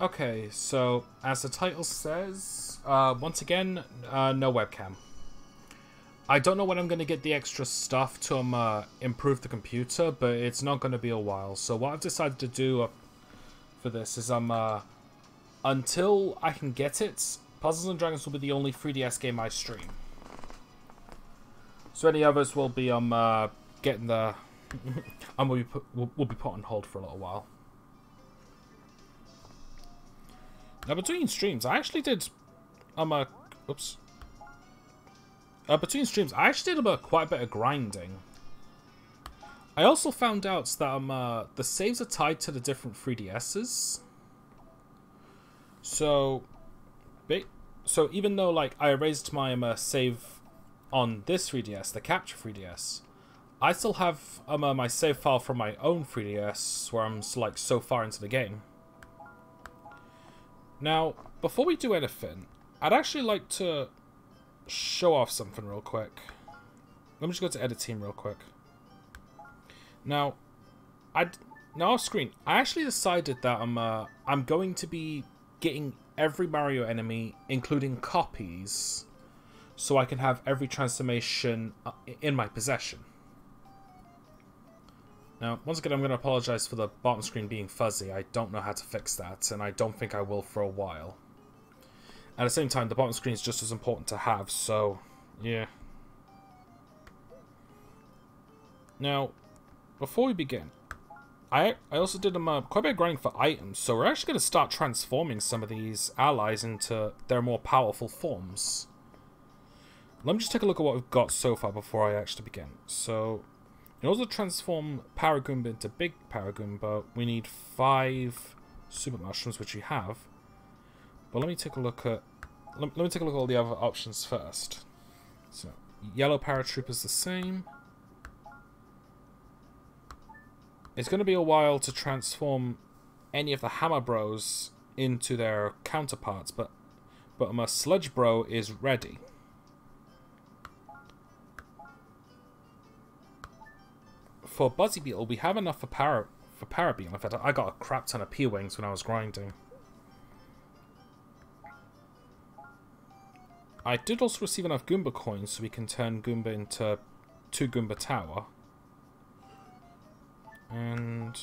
Okay, so as the title says, once again, no webcam. I don't know when I'm going to get the extra stuff to improve the computer, but it's not going to be a while. So what I've decided to do for this is until I can get it, Puzzles and Dragons will be the only 3DS game I stream. So any others will be getting the will be put on hold for a little while. Now between streams, I actually did between streams, I actually did quite a bit of grinding. I also found out that the saves are tied to the different 3DSs. So even though like I erased my save on this 3DS, the Capture 3DS, I still have my save file from my own 3DS where I'm like so far into the game. Now, before we do anything, I'd actually like to show off something real quick. Let me just go to Edit Team real quick. Now off screen, I actually decided that I'm going to be getting every Mario enemy, including copies, so I can have every transformation in my possession. Now, once again, I'm going to apologize for the bottom screen being fuzzy. I don't know how to fix that, and I don't think I will for a while. At the same time, the bottom screen is just as important to have, so, yeah. Now, before we begin, I also did quite a bit of grinding for items, so we're actually going to start transforming some of these allies into their more powerful forms. Let me just take a look at what we've got so far before I actually begin. So, in order to transform Paragoomba into Big Paragoomba, we need 5 Super Mushrooms, which we have. But let me take a look at all the other options first. So, Yellow Paratrooper is the same. It's going to be a while to transform any of the Hammer Bros into their counterparts, but my Sludge Bro is ready. For Buzzy Beetle, we have enough for Para Beetle. In fact, I got a crap ton of P-Wings when I was grinding. I did also receive enough Goomba coins so we can turn Goomba into 2 Goomba Tower. And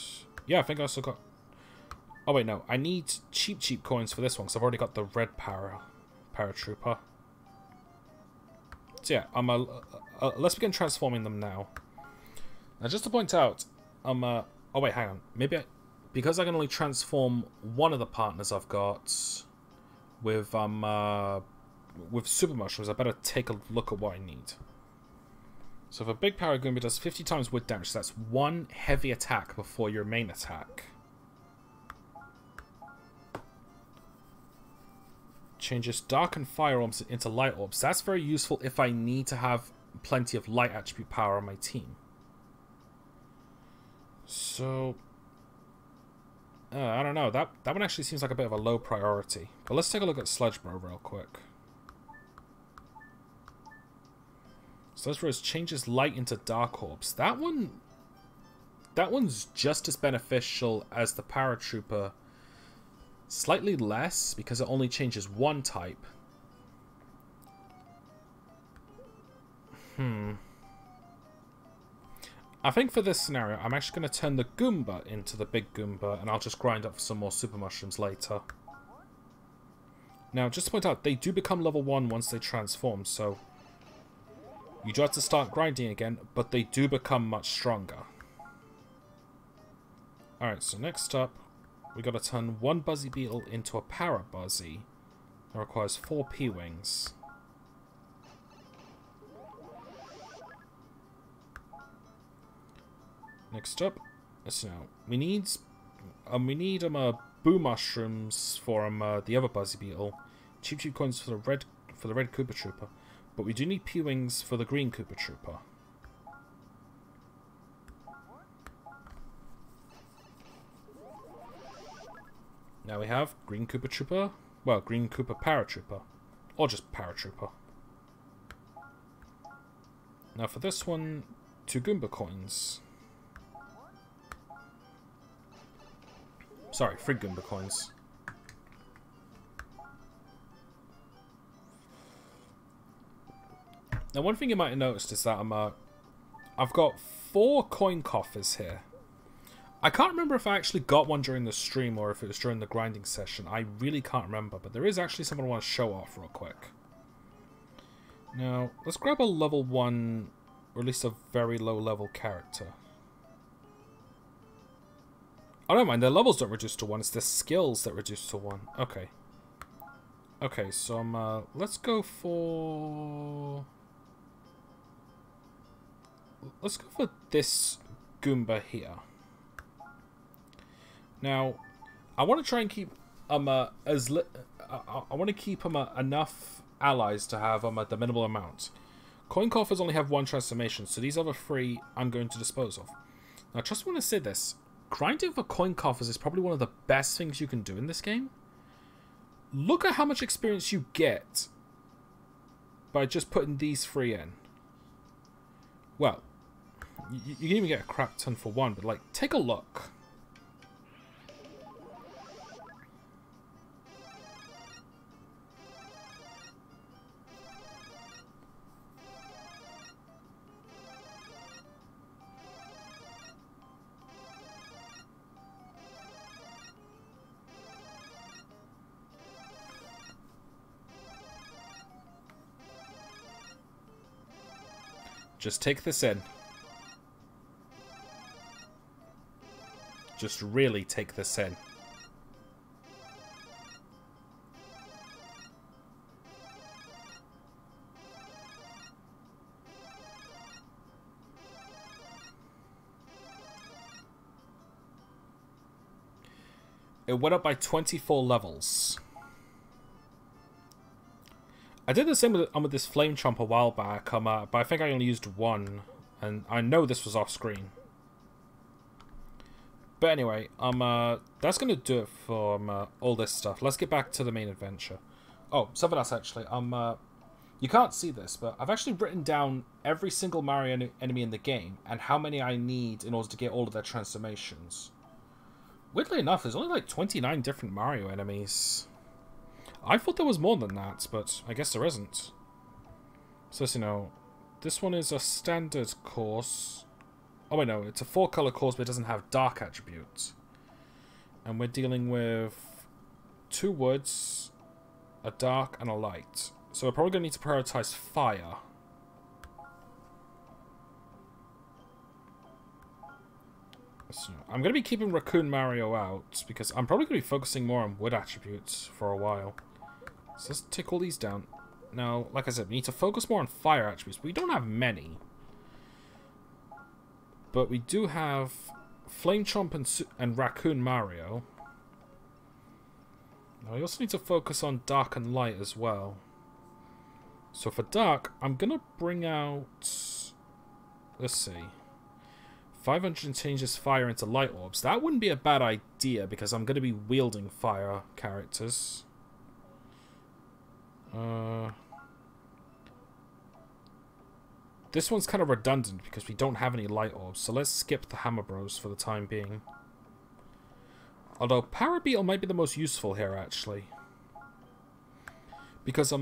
yeah, I think I also got... Oh wait, no. I need cheap coins for this one because I've already got the red Paratrooper. So yeah, let's begin transforming them now. Now, just to point out, oh wait, hang on. Maybe because I can only transform one of the partners I've got with Super Mushrooms, I better take a look at what I need. So if a Big Paragoomba does 50 times wood damage, so that's 1 heavy attack before your main attack. Changes Dark and Fire Orbs into Light Orbs. That's very useful if I need to have plenty of light attribute power on my team. So, I don't know. That one actually seems like a bit of a low priority. But let's take a look at Sludge Bro real quick. Sludge Bro changes light into dark orbs. That one's just as beneficial as the Paratrooper. Slightly less because it only changes one type. I think for this scenario, I'm actually going to turn the Goomba into the Big Goomba, and I'll just grind up some more Super Mushrooms later. Now, just to point out, they do become level 1 once they transform, so you do have to start grinding again, but they do become much stronger. Alright, so next up, we got to turn 1 Buzzy Beetle into a Para Buzzy. That requires 4 P-Wings. Next up, so we need Boo Mushrooms for the other Buzzy Beetle, cheap coins for the red Koopa Trooper, but we do need P-Wings for the green Koopa Trooper. Now we have green Koopa Trooper, well, green Koopa Paratrooper, or just Paratrooper. Now for this one, 2 Goomba coins. Sorry, 3 Goomba coins. Now, one thing you might have noticed is that I've got 4 coin coffers here. I can't remember if I actually got one during the stream or if it was during the grinding session. I really can't remember, but there is actually something I want to show off real quick. Now, let's grab a level 1, or at least a very low level character. I don't mind, their levels don't reduce to 1, it's their skills that reduce to 1. Okay. Okay, so let's go for... Let's go for this Goomba here. Now, I want to try and keep I want to keep enough allies to have the minimal amount. Coin coffers only have 1 transformation, so these other 3 I'm going to dispose of. Now, I just want to say this: grinding for coin coffers is probably one of the best things you can do in this game. Look at how much experience you get by just putting these 3 in. Well, you can even get a crap ton for 1, but like, take a look. Just take this in. Just really take this in. It went up by 24 levels. I did the same with this Flame Chomp a while back, but I think I only used 1, and I know this was off screen. But anyway, that's gonna do it for all this stuff. Let's get back to the main adventure. Oh, something else actually. You can't see this, but I've actually written down every single Mario enemy in the game and how many I need in order to get all of their transformations. Weirdly enough, there's only like 29 different Mario enemies. I thought there was more than that, but I guess there isn't. So, you know, this one is a standard course. Oh wait, no, it's a 4-color course, but it doesn't have dark attributes. And we're dealing with 2 woods, a dark, and a light. So we're probably going to need to prioritize fire. So I'm going to be keeping Raccoon Mario out, because I'm probably going to be focusing more on wood attributes for a while. So let's take all these down. Now, like I said, we need to focus more on fire attributes. We don't have many. But we do have Flame Chomp and Raccoon Mario. Now, we also need to focus on dark and light as well. So for dark, I'm going to bring out... Let's see. 500 changes fire into light orbs. That wouldn't be a bad idea, because I'm going to be wielding fire characters. This one's kind of redundant because we don't have any light orbs, so let's skip the Hammer Bros for the time being. Although Power Beetle might be the most useful here, actually. Because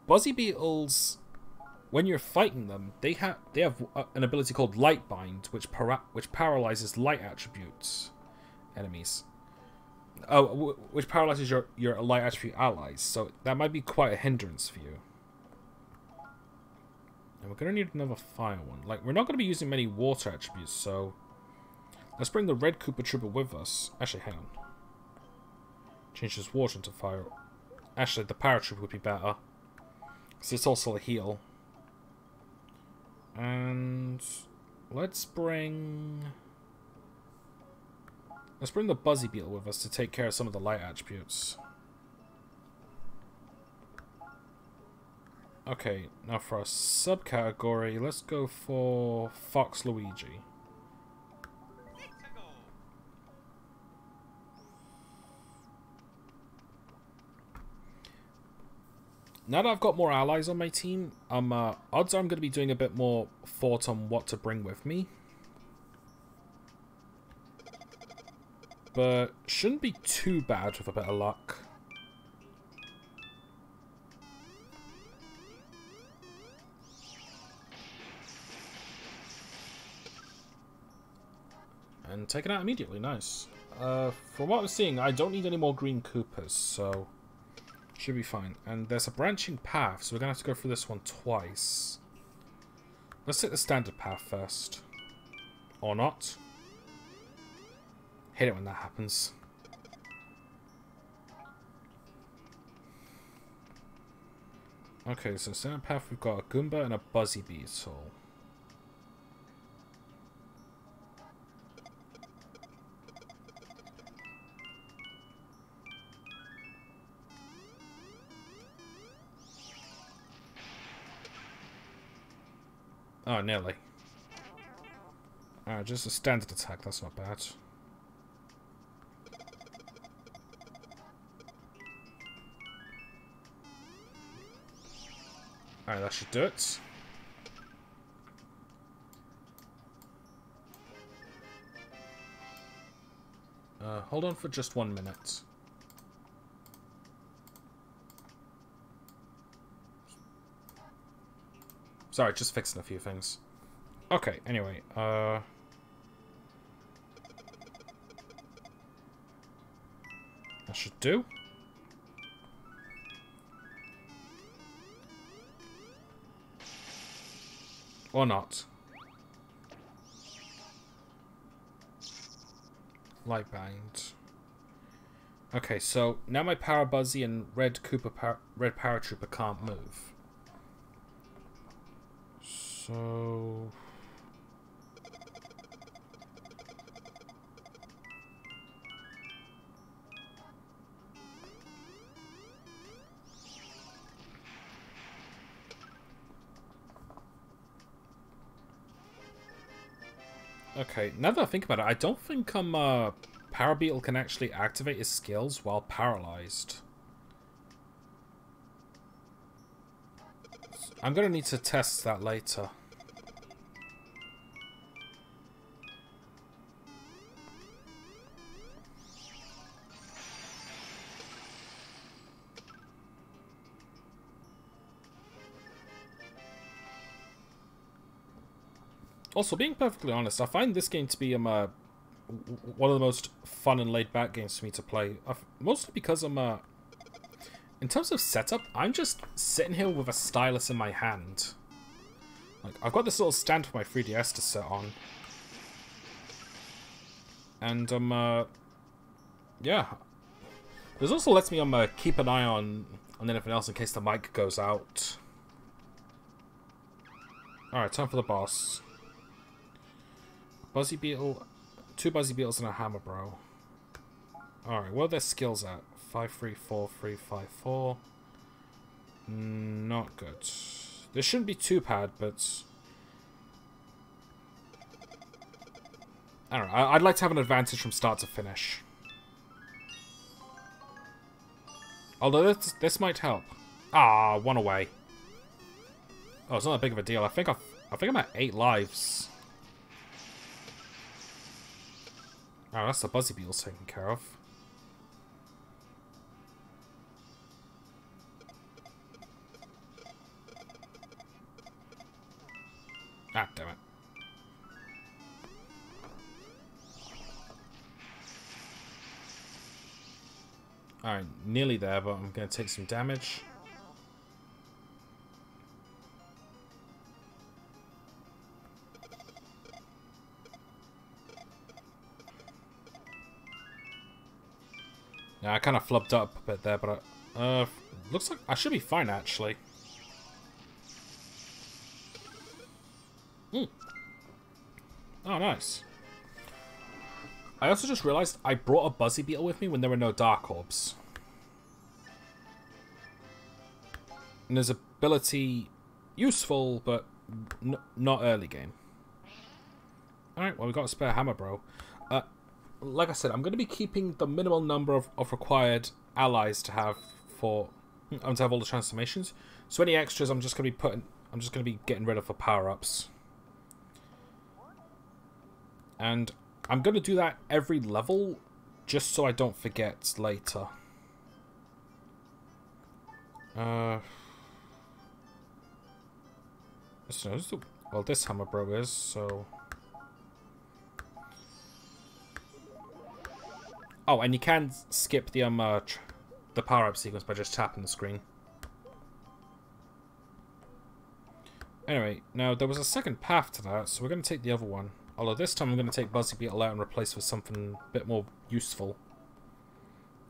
Buzzy Beetles, when you're fighting them, they have an ability called Light Bind, which paralyzes light attributes enemies. Oh, which paralyzes your light attribute allies, so that might be quite a hindrance for you. And we're going to need another fire one. Like, we're not going to be using many water attributes, so... Let's bring the Red Koopa Trooper with us. Actually, hang on. Change this water into fire. Actually, the Paratrooper would be better. Because it's also a heal. And... Let's bring the Buzzy Beetle with us to take care of some of the light attributes. Okay, now for our subcategory, let's go for Fox Luigi. Now that I've got more allies on my team, odds are I'm going to be doing a bit more thought on what to bring with me. But shouldn't be too bad with a bit of luck. and take it out immediately. Nice. From what I'm seeing, I don't need any more green Koopas, so should be fine. And there's a branching path, so we're gonna have to go through this one twice. Let's take the standard path first. Or not. Hate it when that happens. Okay, so standard path, we've got a Goomba and a Buzzy Beetle. Oh, nearly. Alright, just a standard attack, that's not bad. Alright, that should do it. Hold on for just 1 minute. Sorry, just fixing a few things. Okay, anyway, that should do. Or not. Light bind. Okay, so now my Power Buzzy and Red Paratrooper can't move. So okay, now that I think about it, I don't think Power Beetle can actually activate his skills while paralyzed. I'm gonna need to test that later. Also, being perfectly honest, I find this game to be one of the most fun and laid-back games for me to play. Mostly because in terms of setup, I'm just sitting here with a stylus in my hand. Like, I've got this little stand for my 3DS to sit on. And, yeah. This also lets me, keep an eye on anything else in case the mic goes out. Alright, time for the boss. Buzzy Beetle, 2 Buzzy Beetles and a Hammer Bro. Alright, what are their skills at? 5, 3, 4, 3, 5, 4. Not good. This shouldn't be too bad, but I don't know. I'd like to have an advantage from start to finish. Although this might help. Ah, 1 away. Oh, it's not that big of a deal. I think I'm at 8 lives. Oh, that's the Buzzy Beetle's taken care of. Ah, damn it. Alright, nearly there, but I'm going to take some damage. Yeah, I kind of flubbed up a bit there, but looks like I should be fine, actually. Oh, nice. I also just realized I brought a Buzzy Beetle with me when there were no Dark Orbs. And his ability useful, but not early game. Alright, well, we got a spare hammer, bro. Like I said, I'm going to be keeping the minimal number of required allies to have for to have all the transformations. So any extras, I'm just going to be getting rid of for power-ups. And I'm going to do that every level, just so I don't forget later. Well, this hammer bro is, so Oh, and you can skip the the power-up sequence by just tapping the screen. Anyway, now there was a second path to that, so we're going to take the other one. Although this time I'm going to take Buzzy Beetle out and replace with something a bit more useful.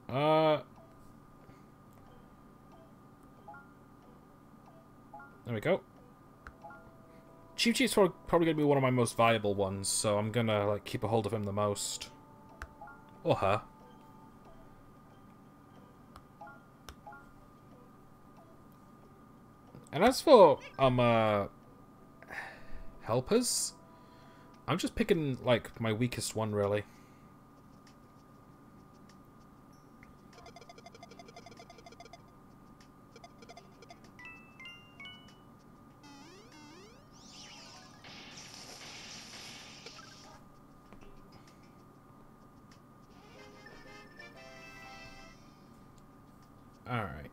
There we go. Cheep Cheep's probably going to be one of my most valuable ones, so I'm going to like keep a hold of him the most. Or her. And as for helpers, I'm just picking like my weakest one really. Alright.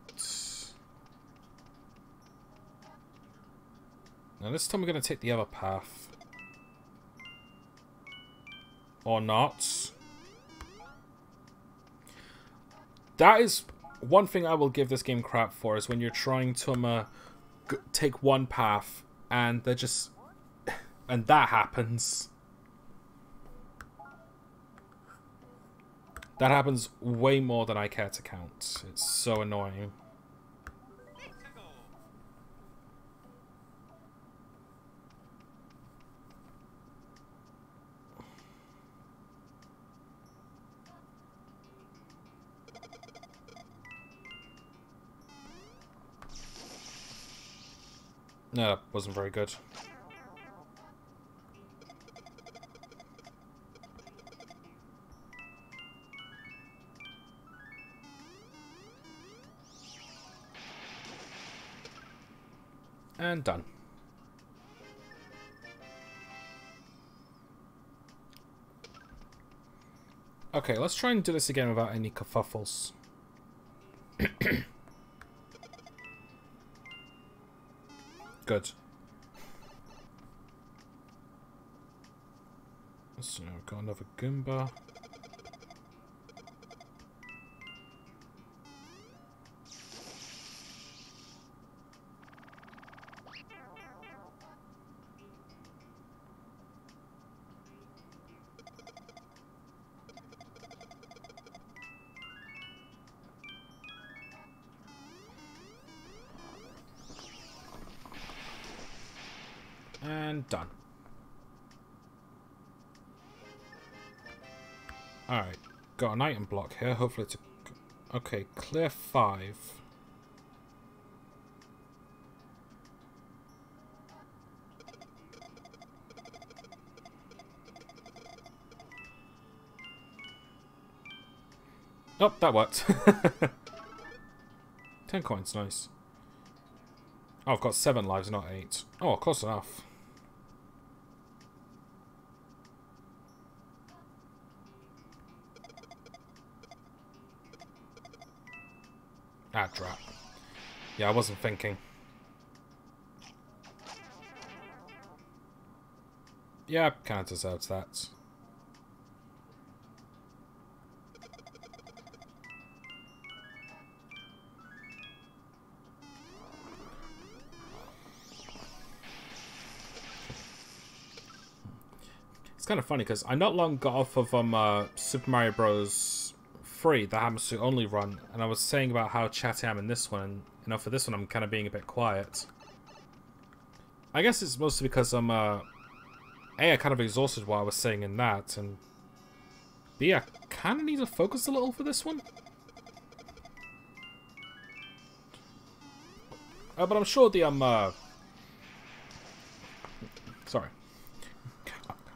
Now this time we're going to take the other path. Or not. That is one thing I will give this game crap for, is when you're trying to take one path and they're just... and that happens. That happens way more than I care to count. It's so annoying. No, that wasn't very good. And done. Okay, let's try and do this again without any kerfuffles. Good. So, we've got another Goomba. And done. Alright, got an item block here. Hopefully it's a... okay, clear 5. Oh, that worked. 10 coins, nice. Oh, I've got 7 lives, not 8. Oh, close enough. Ah, drop. Yeah, I wasn't thinking. Yeah, kind of deserves that. It's kind of funny because I not long got off of Super Mario Bros. 3, the happens to only run, and I was saying about how chatty I am in this one, and you know, for this one I'm kind of being a bit quiet. I guess it's mostly because I'm I kind of exhausted while I was saying in that, and B, I kind of need to focus a little for this one. But I'm sure the sorry.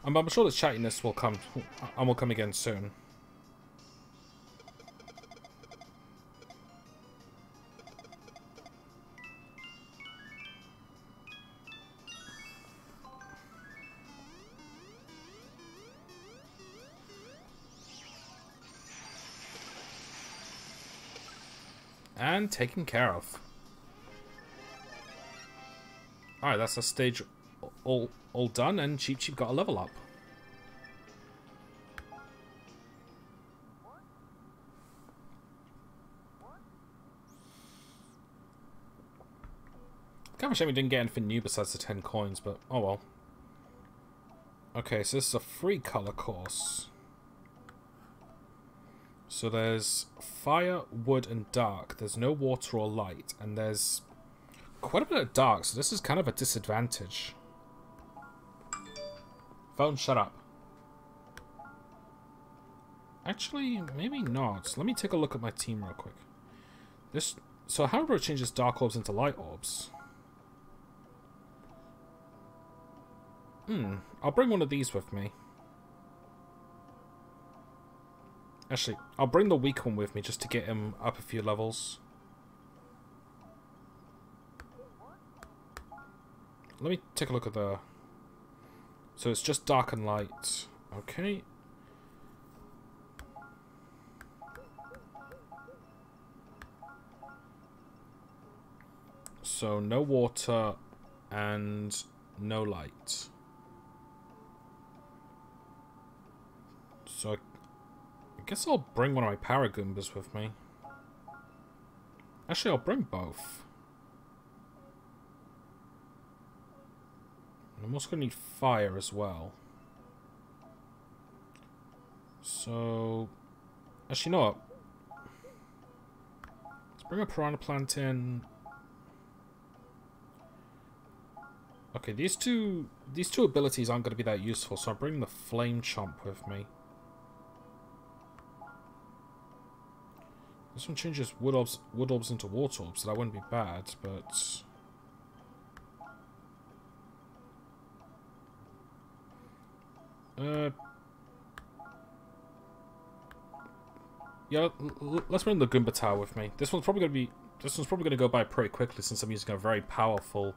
I'm sure the chattiness will come, and will come again soon. And taken care of. Alright, that's a stage all done, and Cheep Cheep got a level up. Kind of a shame we didn't get anything new besides the 10 coins, but oh well. Okay, so this is a free color course. So there's fire, wood, and dark. There's no water or light, and there's quite a bit of dark, so this is kind of a disadvantage. Phone, shut up. Actually, maybe not. Let me take a look at my team real quick. So how do it changes dark orbs into light orbs? I'll bring one of these with me. Actually, I'll bring the weak one with me just to get him up a few levels. Let me take a look at the... So it's just dark and light. Okay. So no water and no light. So I guess I'll bring one of my power Goombas with me. Actually, I'll bring both. I'm also going to need fire as well. So... Actually, you know what? Let's bring a piranha plant in. Okay, these two abilities aren't going to be that useful, so I'll bring the flame chomp with me. This one changes wood orbs into water orbs, so that wouldn't be bad, but... Yeah, let's bring the Goomba Tower with me. This one's probably gonna go by pretty quickly since I'm using a very powerful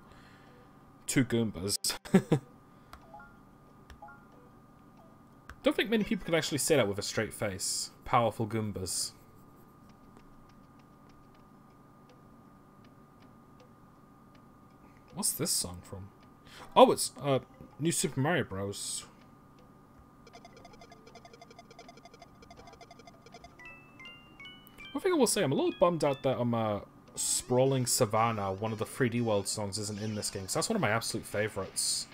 2 Goombas. Don't think many people can actually say that with a straight face. Powerful Goombas. What's this song from? Oh, it's New Super Mario Bros. One thing I will say, I'm a little bummed out that Sprawling Savannah, one of the 3D World songs, isn't in this game, because that's one of my absolute favourites.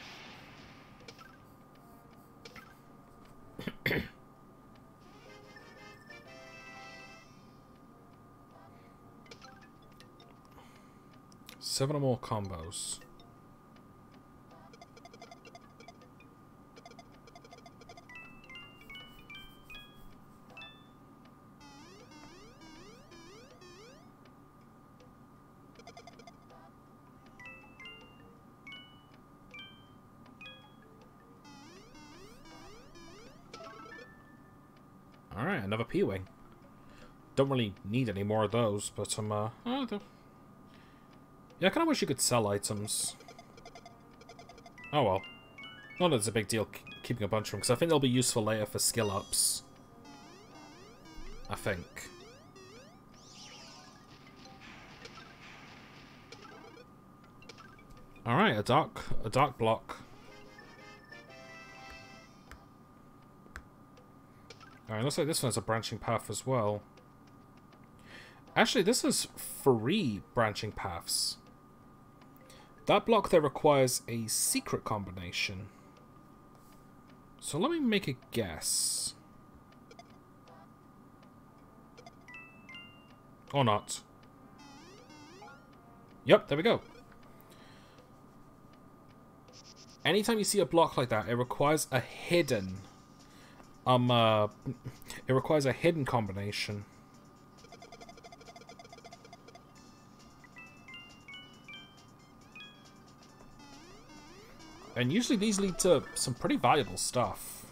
Seven or more combos. Alright, another P-Wing. Don't really need any more of those, but yeah, I kind of wish you could sell items. Oh well. Not that it's a big deal keeping a bunch of them, because I think they'll be useful later for skill ups. I think. Alright, a dark block. Alright, looks like this one has a branching path as well. Actually, this is 3 branching paths. That block there requires a secret combination. So let me make a guess. Or not. Yep, there we go. Anytime you see a block like that, it requires a hidden... it requires a hidden combination. And usually these lead to some pretty valuable stuff.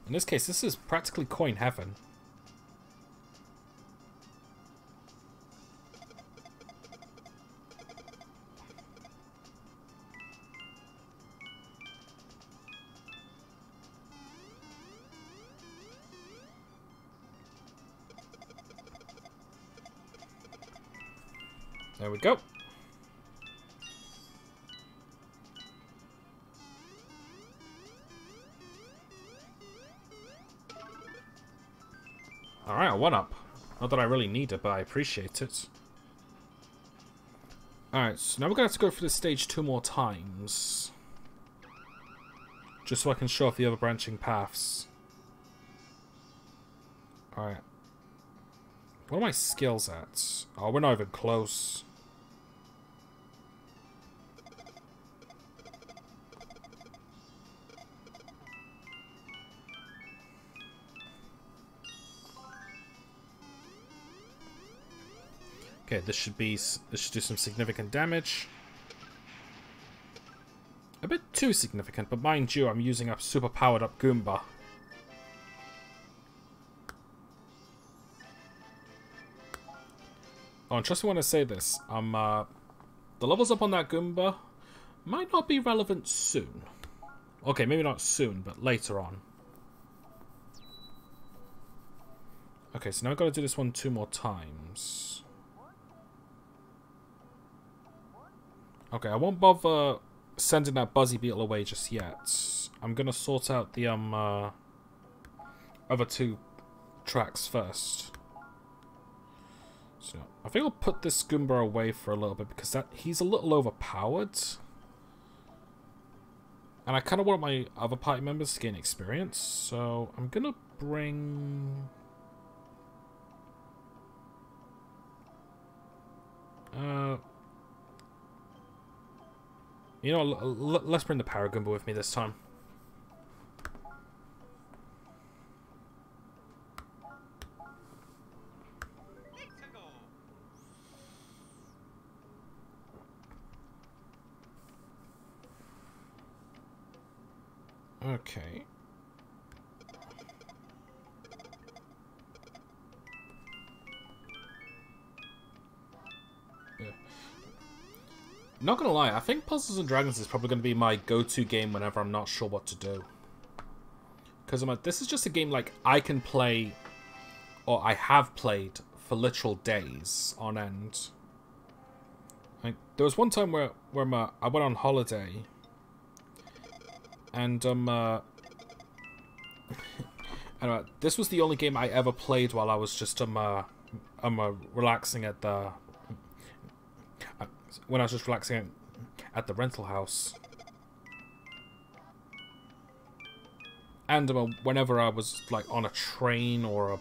In this case, this is practically coin heaven. There we go. Alright, a 1-up. Not that I really need it, but I appreciate it. Alright, so now we're going to have to go through this stage 2 more times. Just so I can show off the other branching paths. Alright. What are my skills at? Oh, we're not even close. Okay, this should do some significant damage. A bit too significant, but mind you, I'm using a super powered up Goomba. Oh, and trust me when I say this, the levels up on that Goomba might not be relevant soon. Okay, maybe not soon, but later on. Okay, so now I've got to do this one 2 more times. Okay, I won't bother sending that Buzzy Beetle away just yet. I'm gonna sort out the other 2 tracks first. So I think I'll put this Goomba away for a little bit because he's a little overpowered. And I kind of want my other party members to gain experience, so I'm gonna bring... You know, let's bring the Power Goomba with me this time. Okay. Not gonna lie, I think Puzzles and Dragons is probably gonna be my go-to game whenever I'm not sure what to do. Because I'm like, this is just a game like I can play, or I have played for literal days on end. Like, there was one time where I went on holiday, and this was the only game I ever played while I was just relaxing at the. When I was just relaxing at the rental house. And whenever I was like on a train or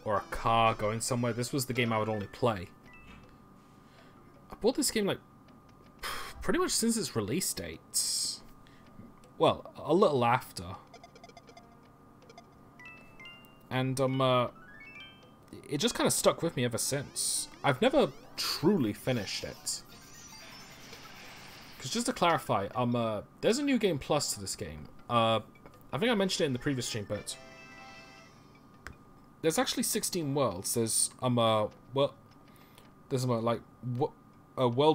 a car going somewhere, this was the game I would only play. I bought this game like pretty much since its release date. Well, a little after. And it just kind of stuck with me ever since. I've never truly finished it. Because just to clarify, there's a New Game Plus to this game. I think I mentioned it in the previous stream, but there's actually 16 worlds. There's worlds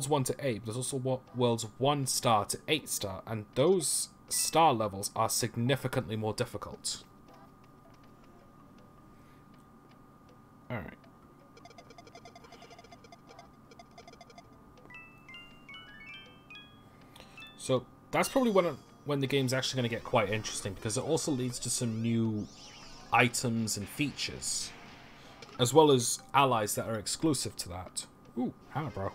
1 to 8. But there's also worlds 1 star to 8 star, and those star levels are significantly more difficult. All right. So that's probably when the game's actually going to get quite interesting, because it also leads to some new items and features, as well as allies that are exclusive to that. Ooh, hammer, bro.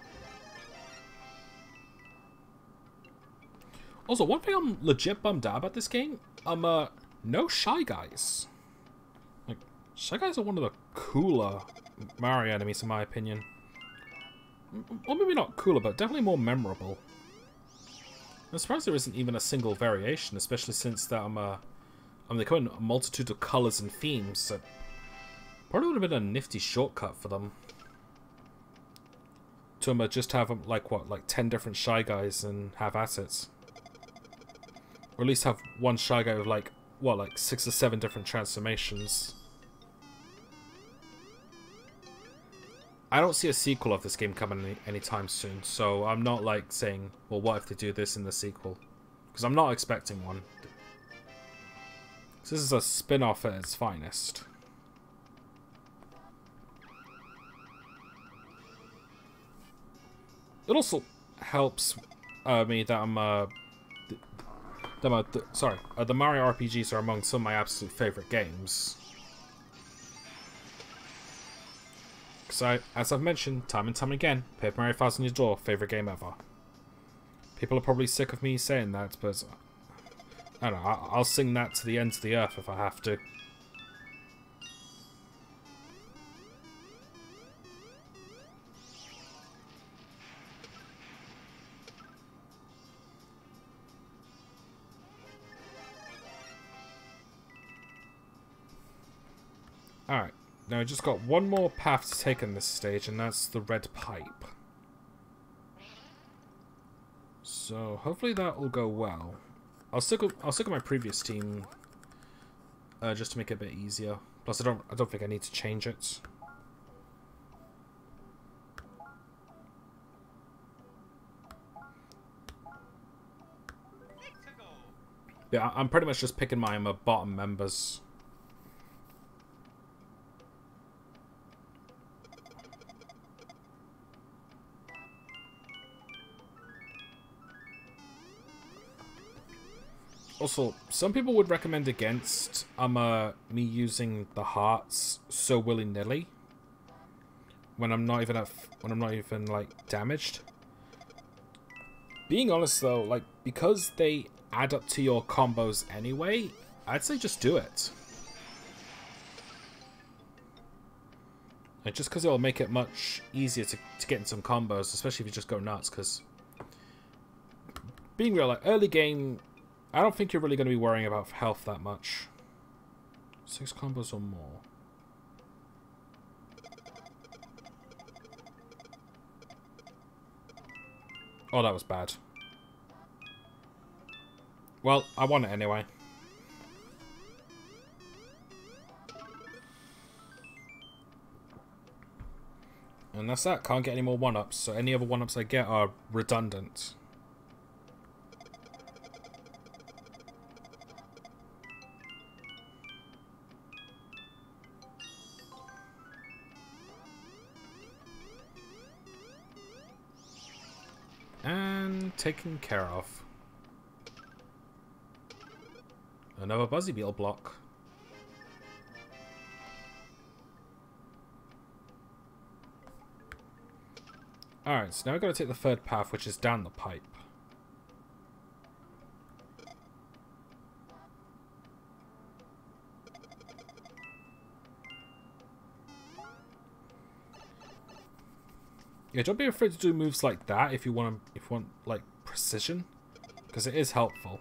Also, one thing I'm legit bummed out about this game, no Shy Guys. Like, Shy Guys are one of the cooler Mario enemies, in my opinion. Or maybe not cooler, but definitely more memorable. I'm surprised there isn't even a single variation, especially since that they come in a multitude of colours and themes. So probably would have been a nifty shortcut for them to just have like 10 different Shy Guys and have assets, or at least have one Shy Guy with like 6 or 7 different transformations. I don't see a sequel of this game coming anytime soon, so I'm not like saying, well, what if they do this in the sequel? Because I'm not expecting one. This is a spin-off at its finest. It also helps me that the Mario RPGs are among some of my absolute favorite games. Because as I've mentioned time and time again, Paper Mario Thousand Year Door, favourite game ever. People are probably sick of me saying that, but I don't know, I'll sing that to the ends of the earth if I have to. Alright, now I just got one more path to take in this stage, and that's the red pipe. So hopefully that will go well. I'll stick with my previous team, just to make it a bit easier. Plus, I don't think I need to change it. Yeah, I'm pretty much just picking my bottom members. Also, some people would recommend against me using the hearts so willy-nilly when I'm not even like damaged. Being honest though, like, because they add up to your combos anyway, I'd say just do it. Like, just because it'll make it much easier to get in some combos, especially if you just go nuts. Because being real, like, early game, I don't think you're really going to be worrying about health that much. 6 combos or more. Oh, that was bad. Well, I won it anyway. And that's that. Can't get any more 1-ups, so any other 1-ups I get are redundant. And taken care of. Another Buzzy Beetle block. Alright, so now we've got to take the third path, which is down the pipe. Yeah, don't be afraid to do moves like that if you want like precision, because it is helpful.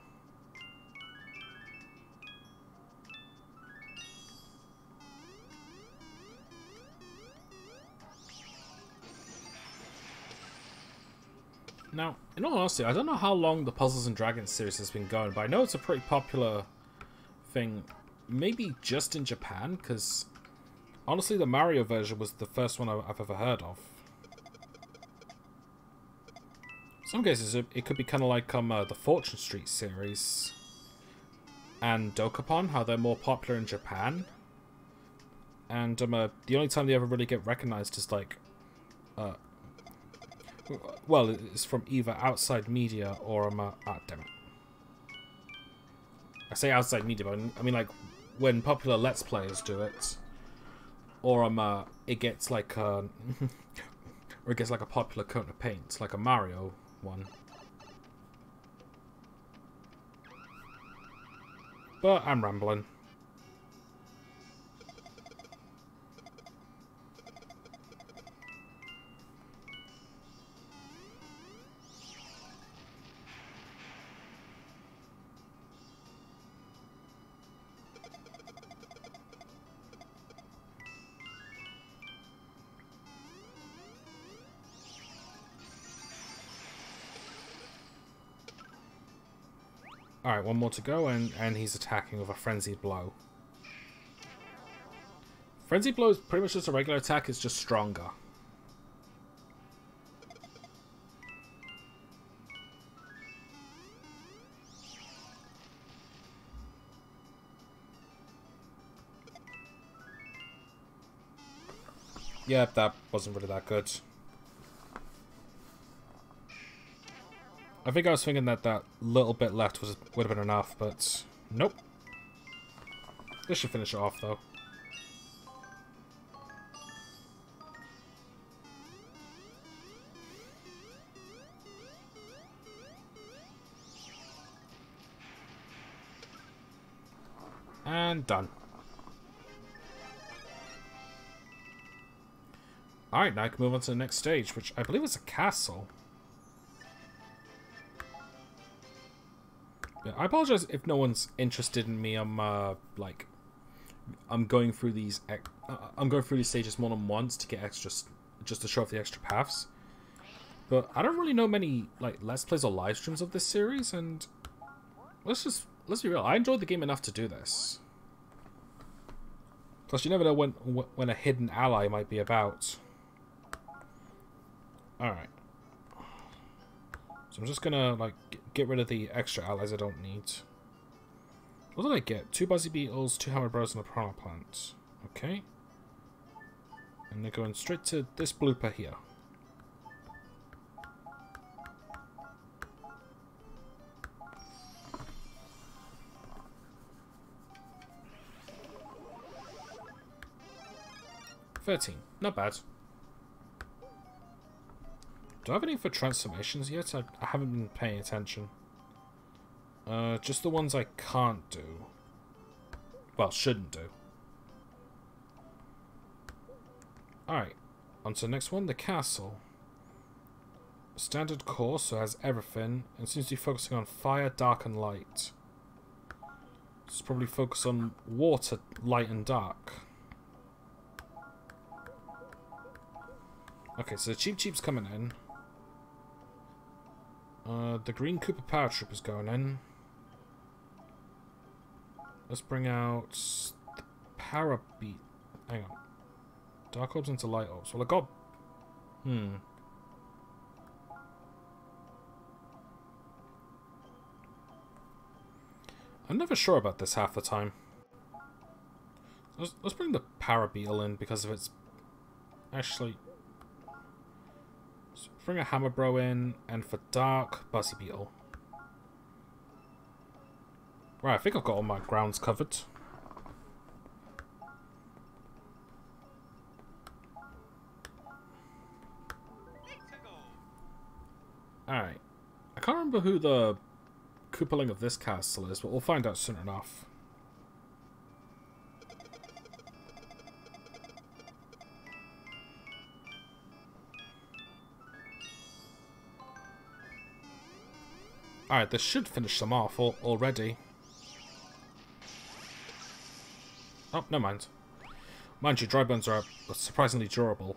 Now, in all honesty, I don't know how long the Puzzles and Dragons series has been going, but I know it's a pretty popular thing. Maybe just in Japan, because honestly, the Mario version was the first one I've ever heard of. In some cases, it could be kind of like the Fortune Street series and Dokapon, how they're more popular in Japan. And the only time they ever really get recognized is like, well, it's from either outside media or ah, damn it. I say outside media, but I mean like when popular Let's Players do it, or it gets like or it gets like a popular coat of paint, like a Mario one. But I'm rambling. Alright, one more to go, and he's attacking with a Frenzied Blow. Frenzied Blow is pretty much just a regular attack, it's just stronger. Yeah, that wasn't really that good. I think I was thinking that little bit left would have been enough, but nope. This should finish it off, though. And done. Alright, now I can move on to the next stage, which I believe is a castle. Yeah, I apologize if no one's interested in me. I'm going through these stages more than once to get extras, just to show off the extra paths. But I don't really know many like Let's Plays or live streams of this series, and let's be real. I enjoyed the game enough to do this. Plus, you never know when a hidden ally might be about. Alright. So I'm just gonna, like, get rid of the extra allies I don't need. What did I get? 2 Buzzy Beetles, 2 Hammer Bros, and a Piranha Plant. Okay. And they're going straight to this blooper here. $13. Not bad. Do I have any for transformations yet? I haven't been paying attention. Just the ones I can't do. Well, shouldn't do. Alright. On to the next one, the castle. Standard course, so it has everything. And seems to be focusing on fire, dark, and light. It's probably focus on water, light, and dark. Okay, so the Cheep's coming in. The Green Cooper Paratrooper's going in. Let's bring out the Parabeat. Hang on. Dark Orbs into Light Orbs. Well, I got... I'm never sure about this half the time. Let's bring the Parabeetle in because of its... Actually... Let's bring a Hammer Bro in, and for Dark, Buzzy Beetle. Right, I think I've got all my grounds covered. Alright. I can't remember who the Koopaling of this castle is, but we'll find out soon enough. Alright, this should finish them off already. Oh, never mind. Mind you, dry bones are surprisingly durable.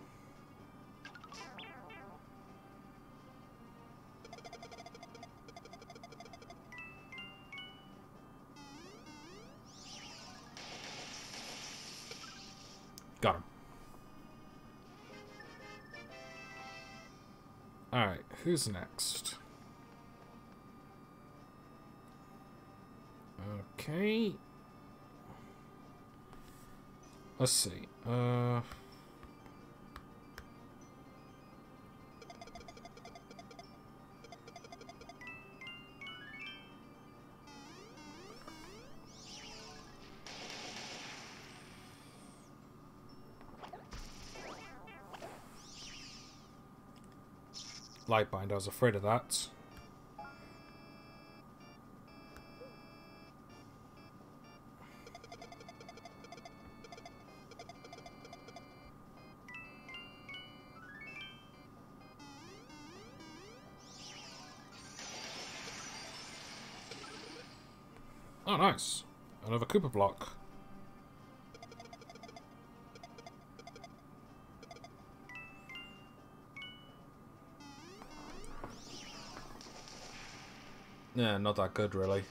Got him. Alright, who's next? Okay. Let's see. Lightbind, I was afraid of that. Oh, nice. Another Cooper block. Yeah, not that good, really.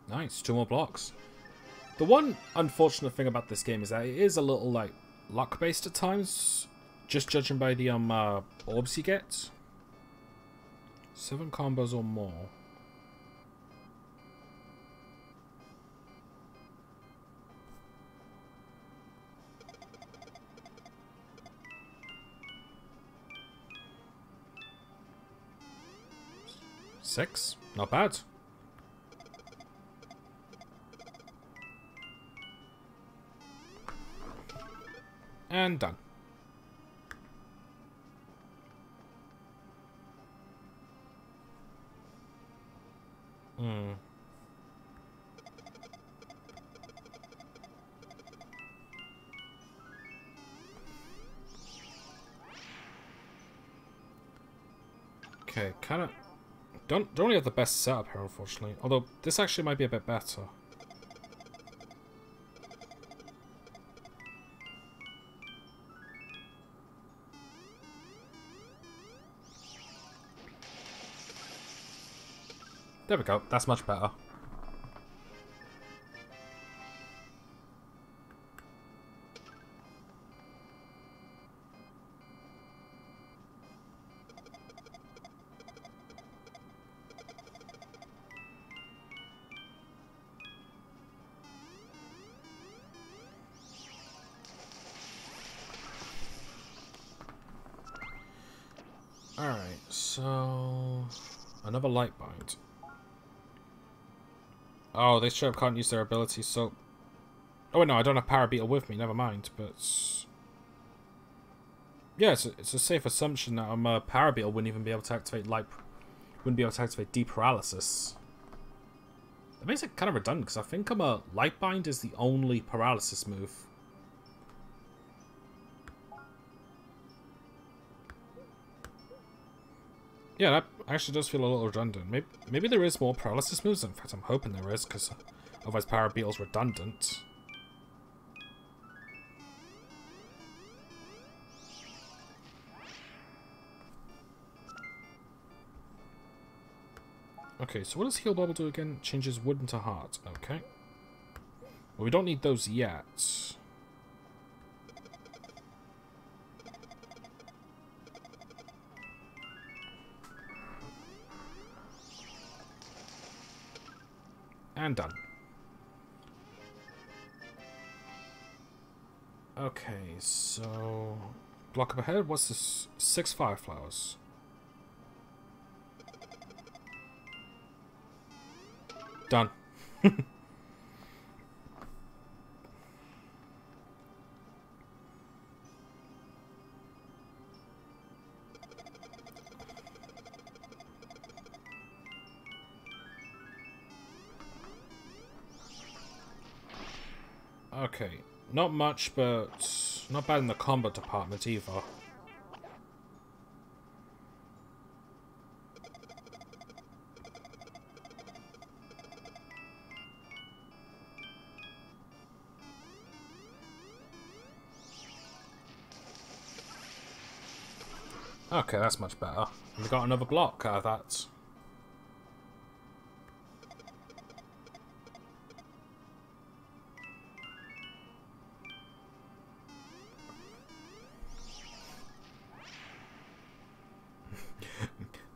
Nice, 2 more blocks. The one unfortunate thing about this game is that it is a little, like, luck-based at times, just judging by the orbs you get. 7 combos or more. 6. Not bad. And done. Okay, kind of don't really have the best setup here, unfortunately. Although this actually might be a bit better. There we go. That's much better. Alright, so another light bind. Oh, they straight up can't use their abilities, so... Oh, wait, no, I don't have Power Beetle with me, never mind, but... Yeah, it's a safe assumption that Power Beetle wouldn't even be able to activate wouldn't be able to activate Deep Paralysis. That makes it kind of redundant, because I think Light Bind is the only Paralysis move. Yeah, that actually does feel a little redundant. Maybe there is more Paralysis moves. In fact, I'm hoping there is, because otherwise Power Beetle's redundant. Okay, so what does Heal Bubble do again? Changes wood into heart. Okay. Well, we don't need those yet. And done. Okay, so... Block up ahead, what's this? 6 fire flowers. Done. Okay, not much, but not bad in the combat department either. Okay, that's much better. And we got another block out of that.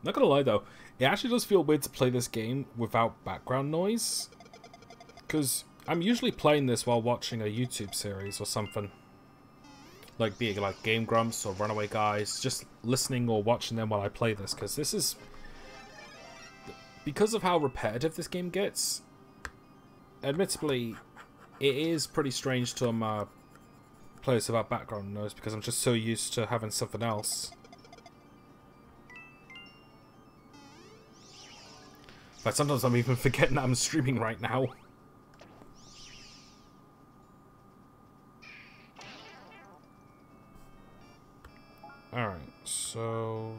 Not gonna lie though, it actually does feel weird to play this game without background noise. Because I'm usually playing this while watching a YouTube series or something. Like being like Game Grumps or Runaway Guys, just listening or watching them while I play this, because this is... Because of how repetitive this game gets, admittedly, it is pretty strange to play this without background noise, because I'm just so used to having something else. But sometimes I'm even forgetting that I'm streaming right now. Alright, so...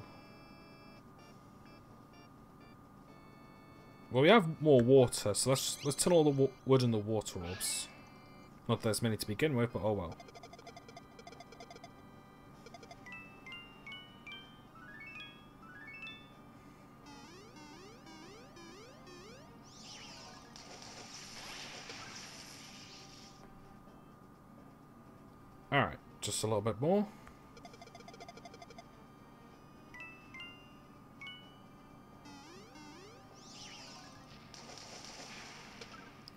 Well, we have more water, so let's turn all the wood in the water orbs. Not that there's many to begin with, but oh well. Alright, just a little bit more.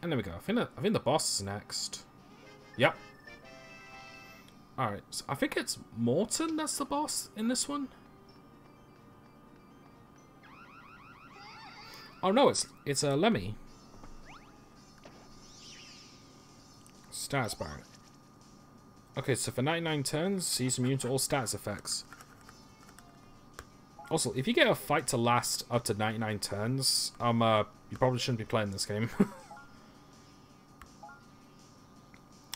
And there we go. I think the boss is next. Yep. Alright, so I think it's Morton that's the boss in this one. Oh no, it's a Lemmy. Status bar. Okay, so for 99 turns, he's immune to all status effects. Also, if you get a fight to last up to 99 turns, you probably shouldn't be playing this game.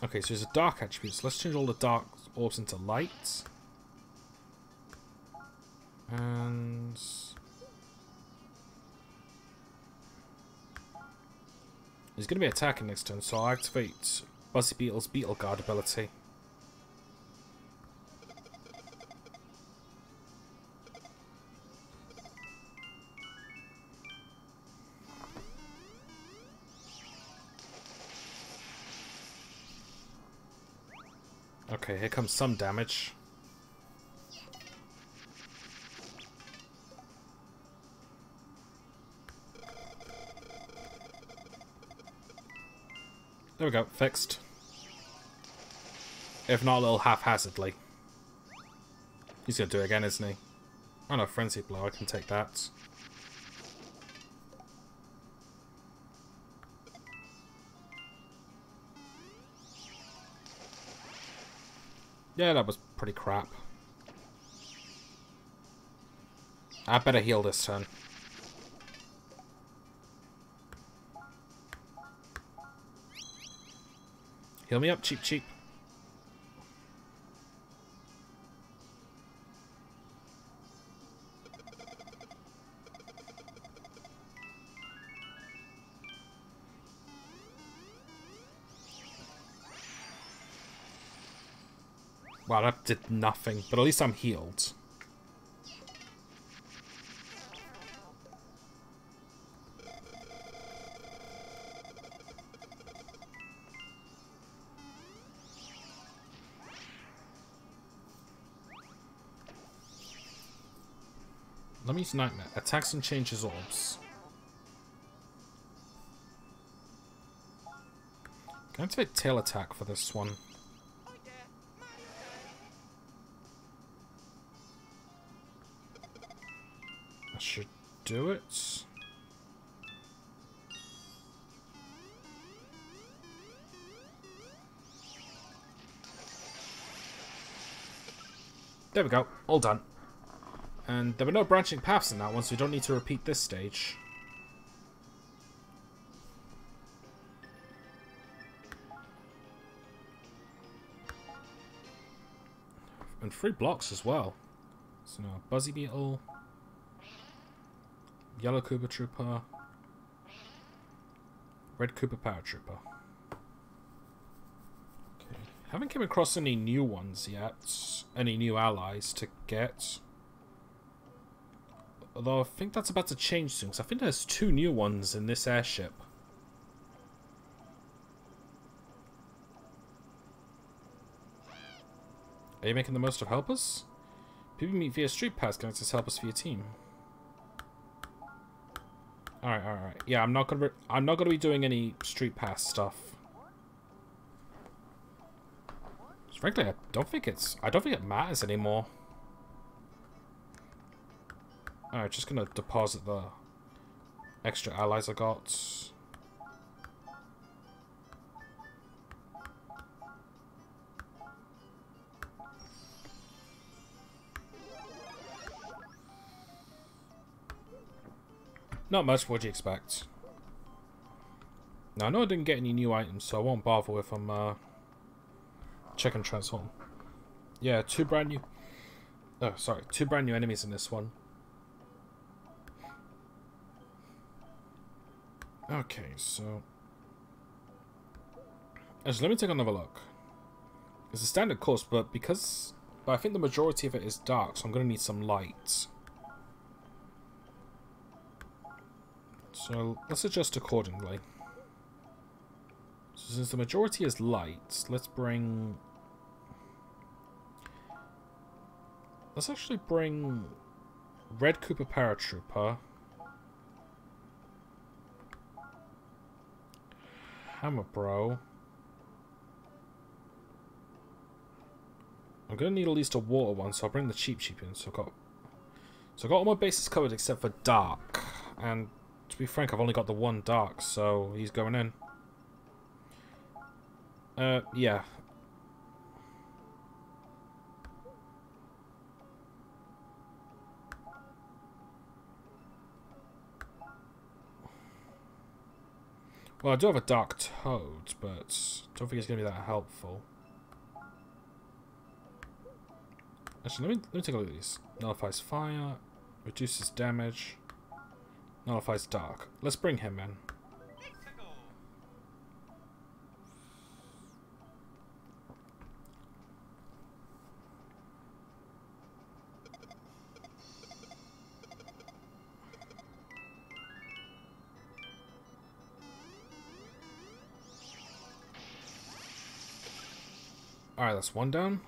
Okay, so there's a dark attribute, so let's change all the dark orbs into light. And... he's going to be attacking next turn, so I'll activate Buzzy Beetle's Beetle Guard ability. Okay, here comes some damage. There we go, fixed. If not a little haphazardly. He's gonna do it again, isn't he? Oh no, Frenzy Blow, I can take that. Yeah, that was pretty crap. I better heal this turn. Heal me up, cheap cheap. Wow, that did nothing, but at least I'm healed. Let me use Nightmare. Attacks and changes orbs. Can I activate Tail Attack for this one? I should do it. There we go. All done. And there were no branching paths in that one, so you don't need to repeat this stage. And 3 blocks as well. So now Buzzy Beetle, Yellow Koopa Trooper, Red Koopa Paratrooper. Okay. Haven't come across any new ones yet. Any new allies to get. Although I think that's about to change soon, because I think there's 2 new ones in this airship. Are you making the most of helpers? People you meet via Street Pass can access helpers for your team. Alright, alright. Yeah, I'm not gonna be doing any Street Pass stuff. Frankly, I don't think it matters anymore. Alright, just gonna deposit the extra allies I got. Not much, what do you expect? Now, I know I didn't get any new items, so I won't bother if I'm checking transform. Yeah, 2 brand new... Oh, sorry, 2 brand new enemies in this one. Okay, so... Actually, let me take another look. It's a standard course, but I think the majority of it is dark, so I'm going to need some light. So, let's adjust accordingly. So, since the majority is light, let's actually bring Red Koopa Paratrooper, Hammer Bro. I'm gonna need at least a water one, so I'll bring the cheap in. So I got all my bases covered except for dark, and To be frank, I've only got the one dark, so he's going in. Yeah. Well, I do have a dark toad, but I don't think it's going to be that helpful. Actually, let me take a look at these. Nullifies fire, reduces damage, nullifies dark. Let's bring him in. Alright, that's one down.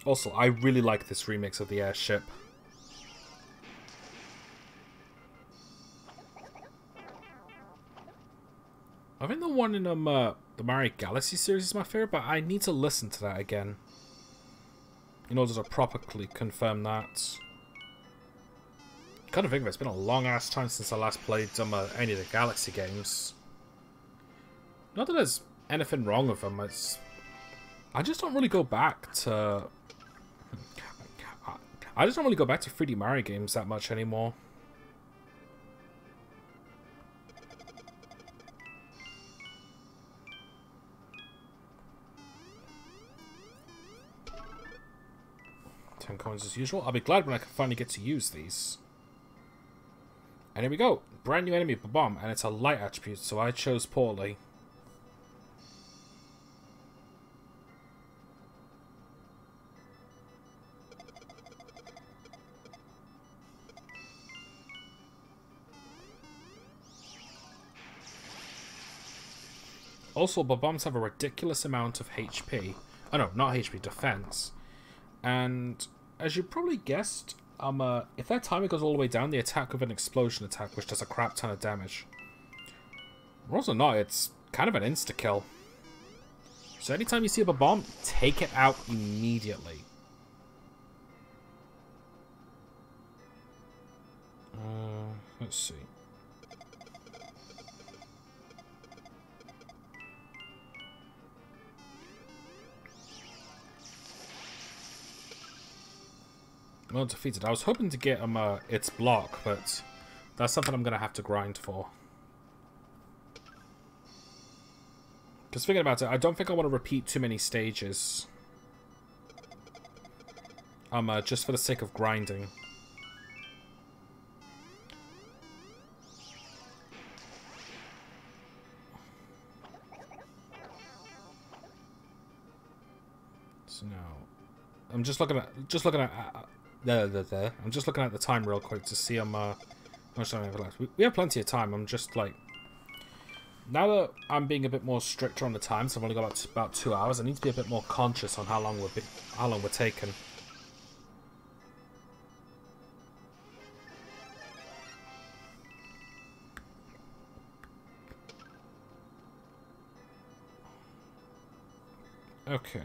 Also, I really like this remix of the airship. I think the one in the Mario Galaxy series is my favorite, but I need to listen to that again in order to properly confirm that. Kind of think of it, it's been a long ass time since I last played any of the Galaxy games. Not that there's anything wrong with them, I just don't really go back to... I just don't really go back to 3D Mario games that much anymore. Coins as usual. I'll be glad when I can finally get to use these. And here we go. Brand new enemy, Bomb, and it's a light attribute, so I chose poorly. Also, bombs have a ridiculous amount of HP. Oh no, not HP, defense. And as you probably guessed, if that timer goes all the way down, they attack with an explosion attack, which does a crap ton of damage. Or also not, it's kind of an insta-kill. So anytime you see a bomb, take it out immediately. Let's see. Well defeated. I was hoping to get its block, but that's something I'm going to have to grind for. Because thinking about it, I don't think I want to repeat too many stages. Just for the sake of grinding. So now, I'm just looking at I'm just looking at the time real quick to see how much time I have left. We have plenty of time. I'm just like, now that I'm being a bit more stricter on the time, so I've only got about 2 hours. I need to be a bit more conscious on how long we're taking. Okay.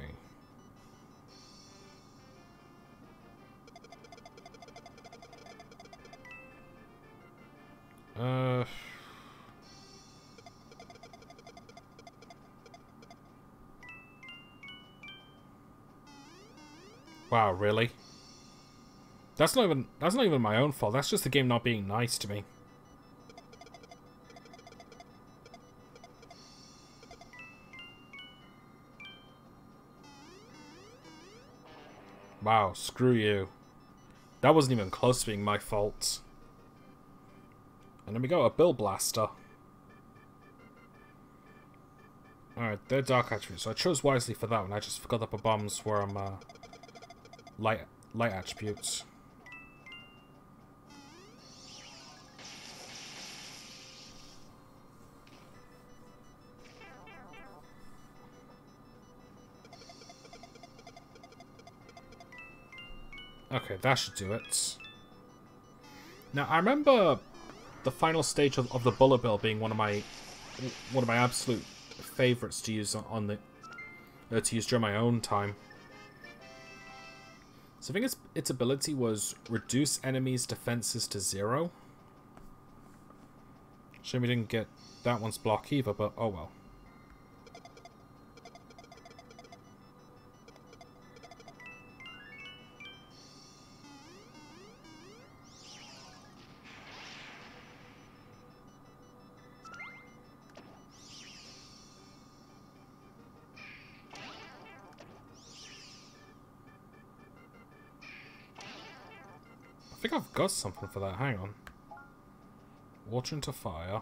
Wow, really? That's not even my own fault. That's just the game not being nice to me. Wow, screw you. That wasn't even close to being my fault. And then we go, a Bill Blaster. Alright, they're dark attributes, so I chose wisely for that one. I just forgot that the bombs were light attributes. Okay, that should do it. Now, I remember the final stage of the Bullet Bill being one of my absolute favorites to use on the to use during my own time. So I think its ability was reduce enemies' defenses to 0. Shame we didn't get that one's block either, but oh well. I think I've got something for that. Hang on. Water into fire.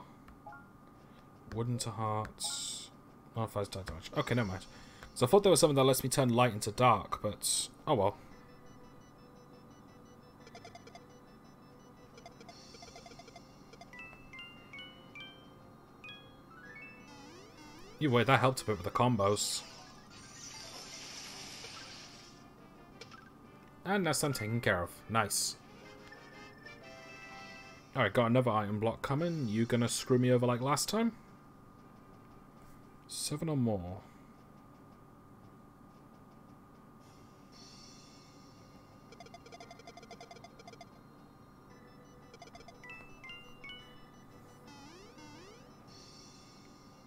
Wood into hearts. Oh, fire's dark damage. Okay, never mind. So I thought there was something that lets me turn light into dark, but oh well. Either way, that helped a bit with the combos. And that's done taken care of. Nice. Alright, got another item block coming. You gonna screw me over like last time? 7 or more.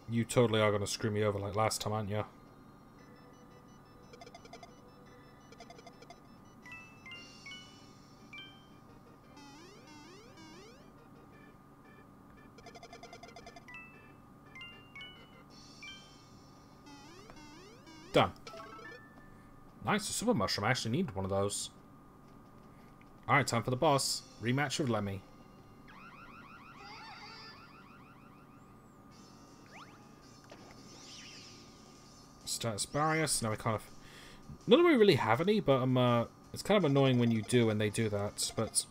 You totally are gonna screw me over like last time, aren't you? Done. Nice, a super mushroom. I actually need one of those. Alright, time for the boss. Rematch with Lemmy. Status barrier, so now we kind of... Not that we really have any, but it's kind of annoying when you do and they do that, but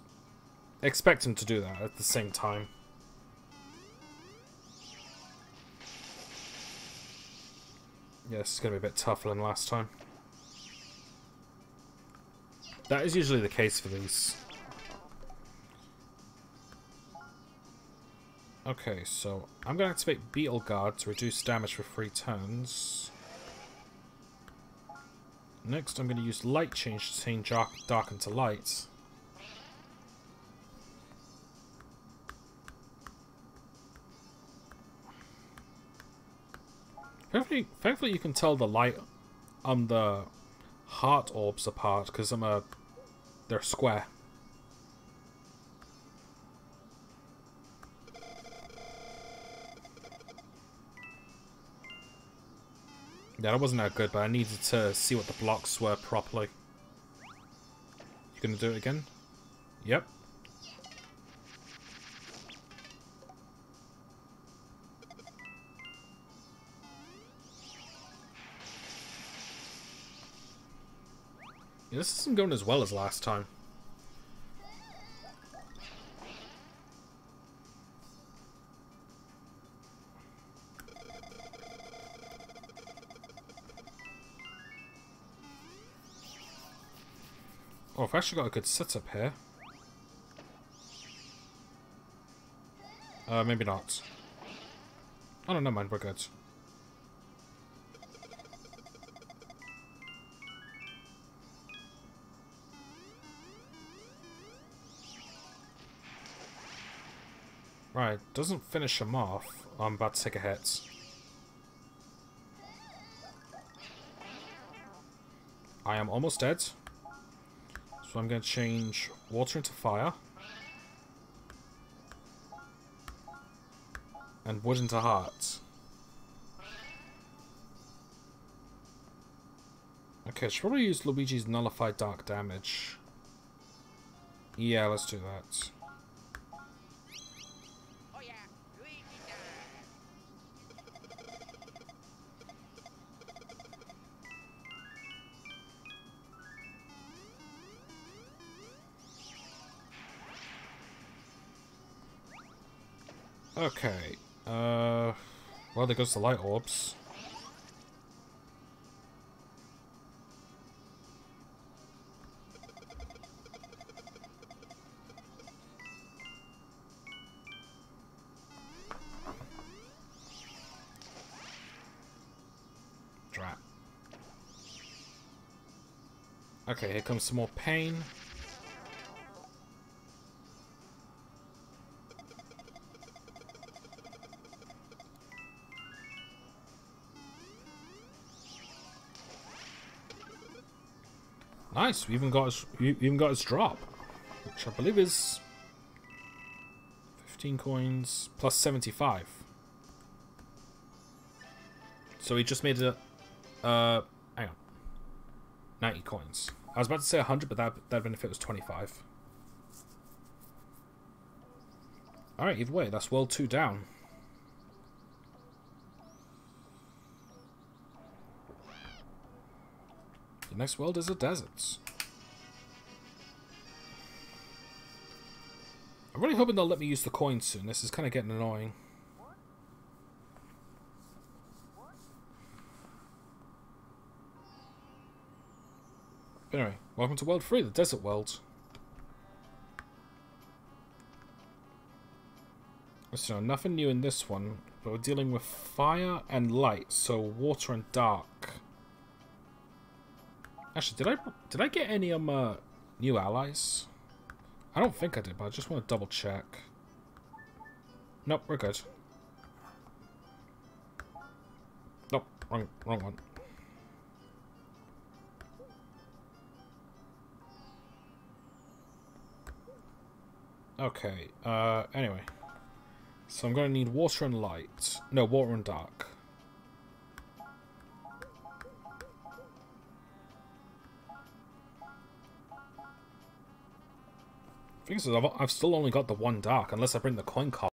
expect them to do that at the same time. Yeah, this is going to be a bit tougher than last time. That is usually the case for these. Okay, so I'm going to activate Beetle Guard to reduce damage for 3 turns. Next, I'm going to use Light Change to change dark into light. Thankfully, you can tell the light on the heart orbs apart because they're square. Yeah, that wasn't that good, but I needed to see what the blocks were properly. You gonna do it again? Yep. Yeah, this isn't going as well as last time. Oh, I've actually got a good setup here. Maybe not. Oh, no, never mind, we're good. Right, doesn't finish him off. I'm about to take a hit. I am almost dead. So I'm going to change water into fire. And wood into heart. Okay, should probably use Luigi's nullified dark damage. Yeah, let's do that. Okay, well, there goes the light orbs. Drat. Okay, here comes some more pain. Nice, we even got his drop, which I believe is 15 coins plus 75. So he just made a hang on, 90 coins. I was about to say 100, but that'd been if it was 25. All right, either way, that's world 2 down. The next world is the deserts. I'm really hoping they'll let me use the coins soon. This is kind of getting annoying. But anyway, welcome to World 3, the desert world. So nothing new in this one, but we're dealing with fire and light, so water and dark. Actually, did I get any new allies? I don't think I did, but I just want to double check. Nope, we're good. Nope, wrong one. Okay, anyway. So I'm going to need water and light. No, water and dark. Thing is, I've still only got the one dark, unless I bring the coin card.